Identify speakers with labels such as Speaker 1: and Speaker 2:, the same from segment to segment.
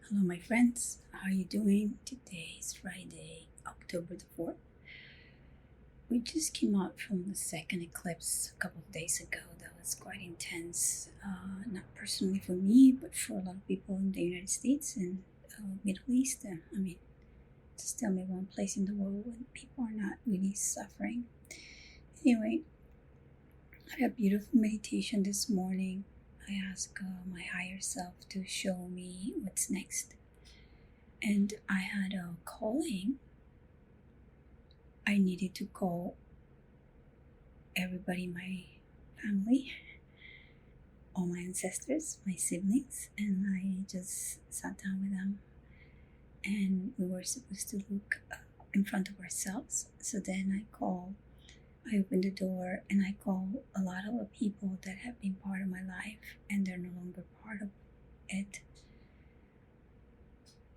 Speaker 1: Hello, my friends. How are you doing? Today is Friday, October the 4th. We just came out from the second eclipse a couple of days ago. That was quite intense. Not personally for me, but for a lot of people in the United States and Middle East. Just tell me one place in the world when people are not really suffering. Anyway, I had a beautiful meditation this morning. I asked my higher self to show me what's next. And I had a calling. I needed to call everybody in my family, all my ancestors, my siblings, and I just sat down with them. And we were supposed to look in front of ourselves. So then I opened the door and I called a lot of the people that have been part of my life and they're no longer part of it.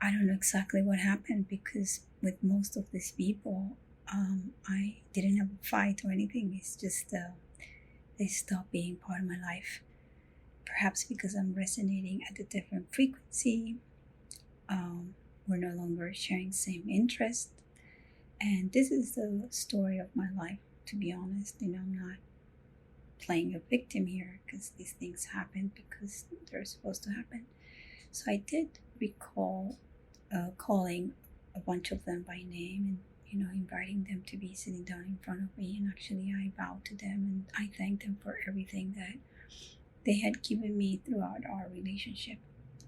Speaker 1: I don't know exactly what happened because with most of these people, I didn't have a fight or anything. It's just they stopped being part of my life. Perhaps because I'm resonating at a different frequency. We're no longer sharing the same interest. And this is the story of my life, to be honest. I'm not playing a victim here because these things happen because they're supposed to happen. So I did recall calling a bunch of them by name and inviting them to be sitting down in front of me. And actually I bowed to them and I thanked them for everything that they had given me throughout our relationship,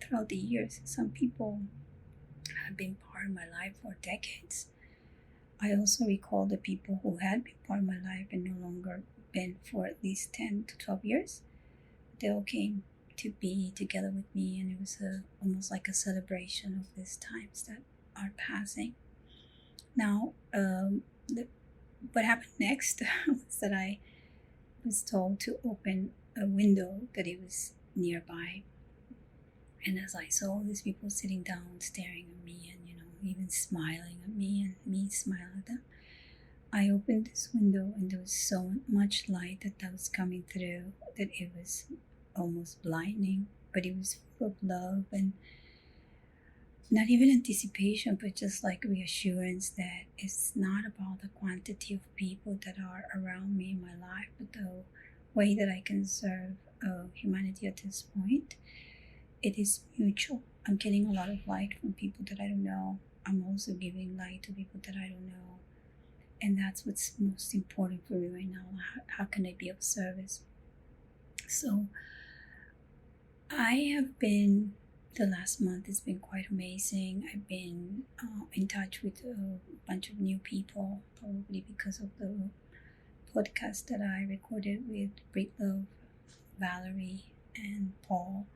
Speaker 1: throughout the years. Some people have been part of my life for decades. I also recall the people who had been part of my life and no longer been for at least 10 to 12 years. They all came to be together with me, and it was almost like a celebration of these times that are passing. Now, what happened next was that I was told to open a window that it was nearby. And as I saw all these people sitting down, staring at me, and even smiling at me, and me smiling at them, I opened this window, and there was so much light that was coming through that it was almost blinding. But it was full of love and not even anticipation, but just like reassurance that it's not about the quantity of people that are around me in my life, but the way that I can serve humanity at this point. It is mutual. I'm getting a lot of light from people that I don't know. I'm also giving light to people that I don't know. And that's what's most important for me right now. How can I be of service? So I have been, the last month has been quite amazing. I've been in touch with a bunch of new people, probably because of the podcast that I recorded with Brit Love, Valerie, and Paul.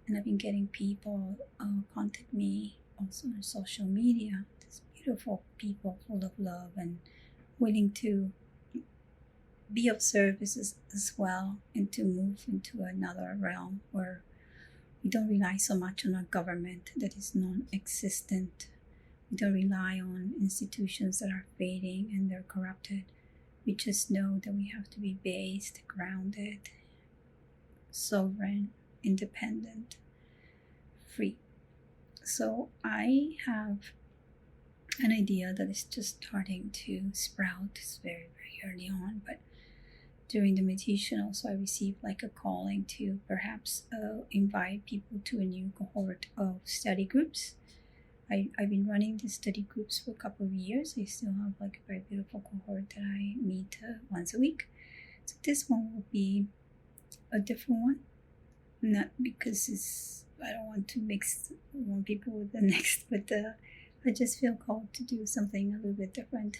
Speaker 1: And I've been getting people contact me also on social media. These beautiful people full of love and willing to be of service as well, and to move into another realm where we don't rely so much on a government that is non-existent. We don't rely on institutions that are fading and they're corrupted. We just know that we have to be based, grounded, sovereign, independent, free. So I have an idea that is just starting to sprout. It's very, very early on, but during the meditation also I received like a calling to perhaps invite people to a new cohort of study groups. I've been running the study groups for a couple of years. I still have like a very beautiful cohort that I meet once a week. So this one will be a different one. Not because I don't want to mix one people with the next, but I just feel called to do something a little bit different,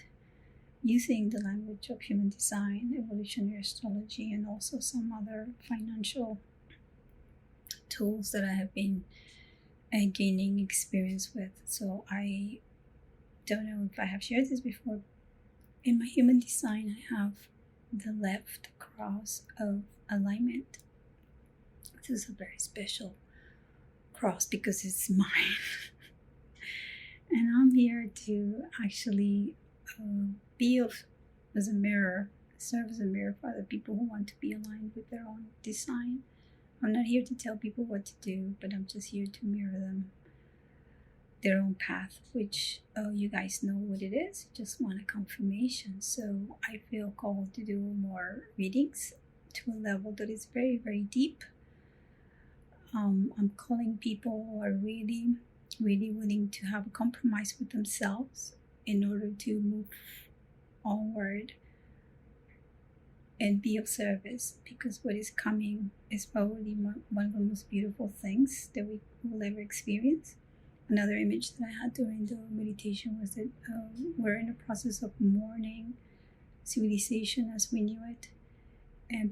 Speaker 1: using the language of human design, evolutionary astrology, and also some other financial tools that I have been gaining experience with. So I don't know if I have shared this before. In my human design, I have the left cross of alignment. This is a very special cross because it's mine. And I'm here to actually as a mirror, serve as a mirror for other people who want to be aligned with their own design. I'm not here to tell people what to do, but I'm just here to mirror them their own path, which you guys know what it is. Just want a confirmation. So I feel called to do more readings to a level that is very, very deep. I'm calling people who are really, really willing to have a compromise with themselves in order to move onward and be of service, because what is coming is probably one of the most beautiful things that we will ever experience. Another image that I had during the meditation was that we're in the process of mourning civilization as we knew it,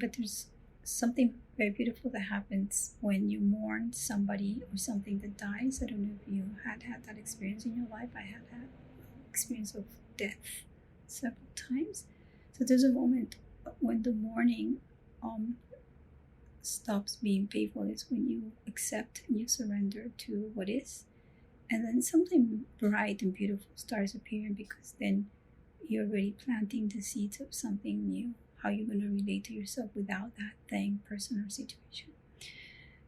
Speaker 1: but there's something very beautiful that happens when you mourn somebody or something that dies. I don't know if you had that experience in your life. I had that experience of death several times. So there's a moment when the mourning stops being painful. Is when you accept and you surrender to what is, and then something bright and beautiful starts appearing, because then you're already planting the seeds of something new, how you're going to relate to yourself without that thing, person, or situation.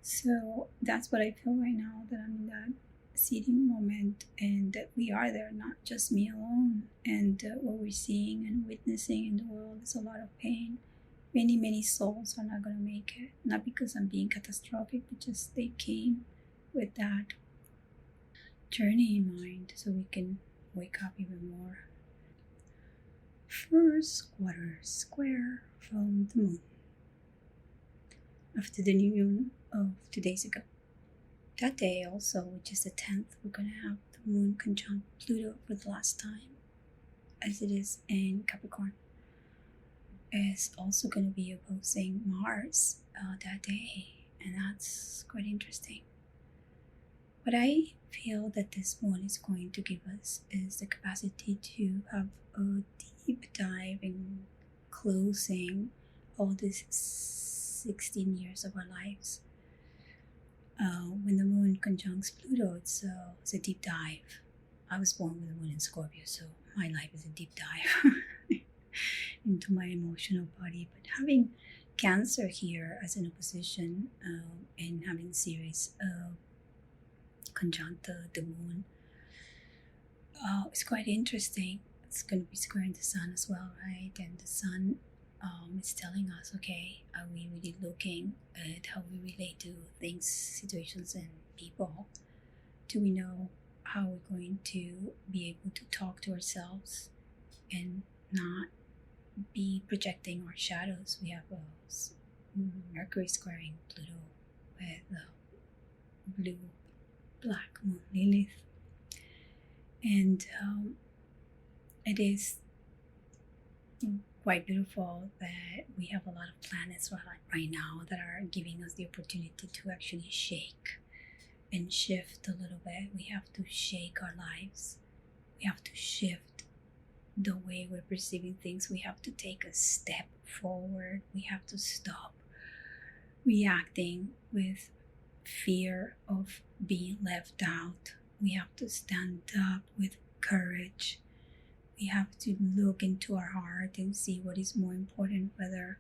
Speaker 1: So that's what I feel right now, that I'm in that seeding moment, and that we are there, not just me alone. And what we're seeing and witnessing in the world is a lot of pain. Many, many souls are not going to make it, not because I'm being catastrophic, but just they came with that journey in mind, so we can wake up even more. First quarter square from the moon after the new moon of 2 days ago. That day also, which is the 10th, we're going to have the moon conjunct Pluto for the last time, as it is in Capricorn. It's also going to be opposing Mars that day, and that's quite interesting. What I feel that this moon is going to give us is the capacity to have a deep dive in closing all these 16 years of our lives. When the moon conjuncts Pluto, it's a deep dive. I was born with the moon in Scorpio, so my life is a deep dive into my emotional body. But having Cancer here as an opposition and having series conjunct the moon, it's quite interesting. It's going to be squaring the sun as well, right? And the sun is telling us, okay, are we really looking at how we relate to things, situations, and people? Do we know how we're going to be able to talk to ourselves and not be projecting our shadows? We have Mercury squaring Pluto with blue black moon Lilith, and it is quite beautiful that we have a lot of planets right now that are giving us the opportunity to actually shake and shift a little bit. We have to shake our lives. We have to shift the way we're perceiving things. We have to take a step forward. We have to stop reacting with fear of being left out. We have to stand up with courage. We have to look into our heart and see what is more important, whether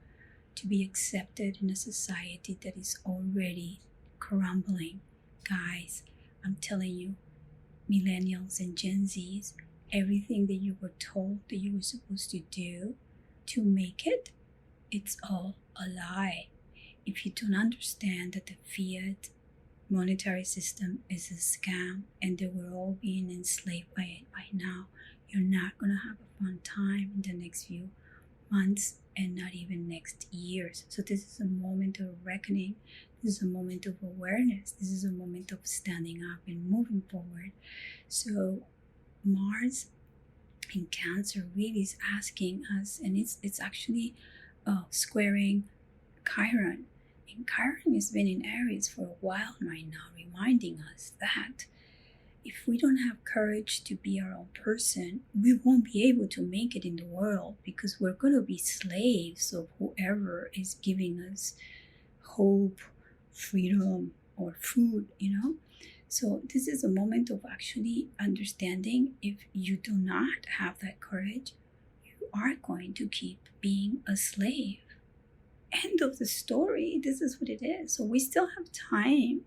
Speaker 1: to be accepted in a society that is already crumbling. Guys, I'm telling you, Millennials and Gen Zs, everything that you were told that you were supposed to do to make it, it's all a lie. If you don't understand that the fiat monetary system is a scam and that we're all being enslaved by it by now, you're not going to have a fun time in the next few months and not even next years. So this is a moment of reckoning. This is a moment of awareness. This is a moment of standing up and moving forward. So Mars in Cancer really is asking us, and it's actually squaring Chiron. And Chiron has been in Aries for a while right now, reminding us that if we don't have courage to be our own person, we won't be able to make it in the world, because we're going to be slaves of whoever is giving us hope, freedom, or food, So this is a moment of actually understanding, if you do not have that courage, you are going to keep being a slave. End of the story. This is what it is. So we still have time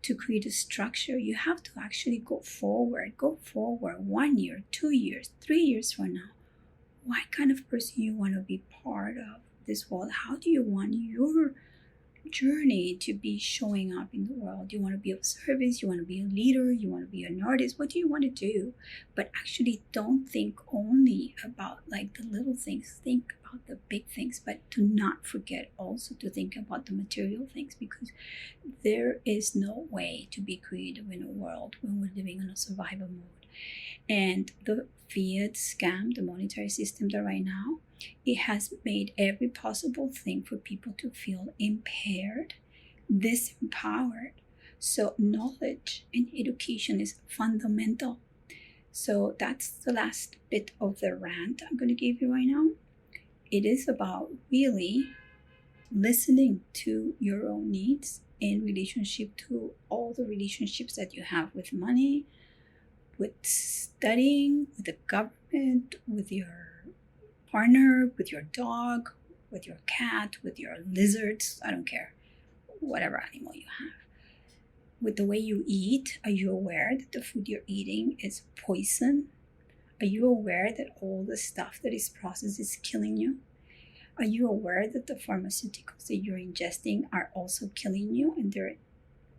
Speaker 1: to create a structure. You have to actually go forward 1 year, 2 years, 3 years from now. What kind of person you want to be part of this world? How do you want your journey to be showing up in the world? You want to be of service, you want to be a leader, you want to be an artist. What do you want to do? But actually don't think only about like the little things, think about the big things, but do not forget also to think about the material things, because there is no way to be creative in a world when we're living in a survival mode. And the fiat scam, the monetary system that right now, it has made every possible thing for people to feel impaired, disempowered. So knowledge and education is fundamental. So that's the last bit of the rant I'm going to give you right now. It is about really listening to your own needs in relationship to all the relationships that you have with money, with studying, with the government, with your partner, with your dog, with your cat, with your lizards, I don't care, whatever animal you have. With the way you eat, are you aware that the food you're eating is poison? Are you aware that all the stuff that is processed is killing you? Are you aware that the pharmaceuticals that you're ingesting are also killing you and they're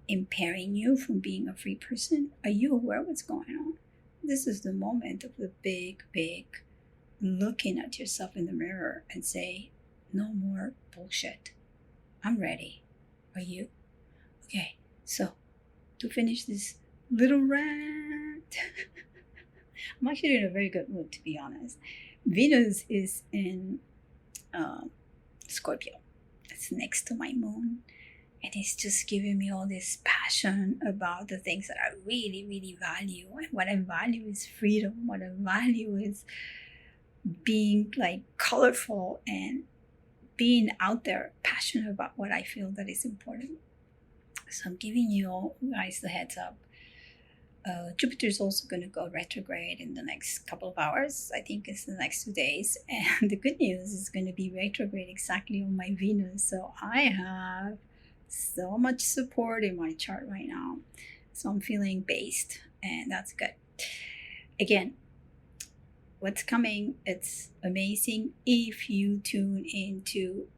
Speaker 1: impairing you from being a free person? Are you aware what's going on? This is the moment of the big looking at yourself in the mirror and say, no more bullshit. I'm ready. Are you? Okay, so to finish this little rant, I'm actually in a very good mood, to be honest. Venus is in Scorpio. That's next to my moon. And it's just giving me all this passion about the things that I really value. And what I value is freedom. What I value is being like colorful and being out there, passionate about what I feel that is important. So I'm giving you all guys the heads up. Jupiter is also going to go retrograde in the next couple of hours. I think it's the next 2 days. And the good news is going to be retrograde exactly on my Venus. So I have so much support in my chart right now. So I'm feeling based, and that's good. Again, what's coming, it's amazing if you tune into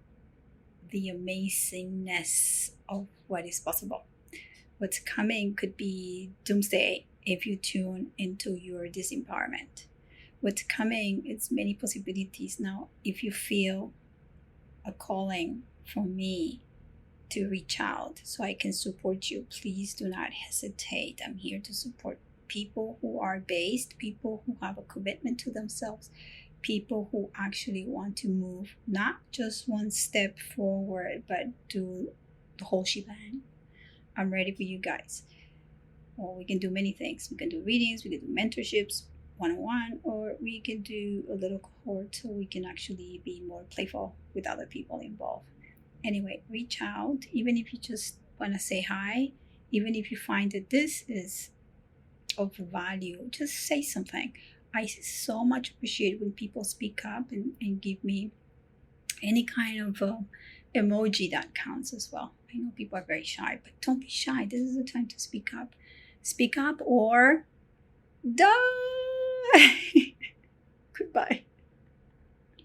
Speaker 1: the amazingness of what is possible. What's coming could be doomsday if you tune into your disempowerment. What's coming, it's many possibilities. Now, if you feel a calling from me to reach out so I can support you, please do not hesitate. I'm here to support people who are based, people who have a commitment to themselves, people who actually want to move not just one step forward, but do the whole shebang. I'm ready for you guys. Well, we can do many things. We can do readings, we can do mentorships, one-on-one, or we can do a little cohort so we can actually be more playful with other people involved. Anyway, reach out, even if you just want to say hi, even if you find that this is of value, just say something. I so much appreciate when people speak up and give me any kind of emoji that counts as well. I know people are very shy, but don't be shy. This is the time to speak up. Speak up or die. Goodbye.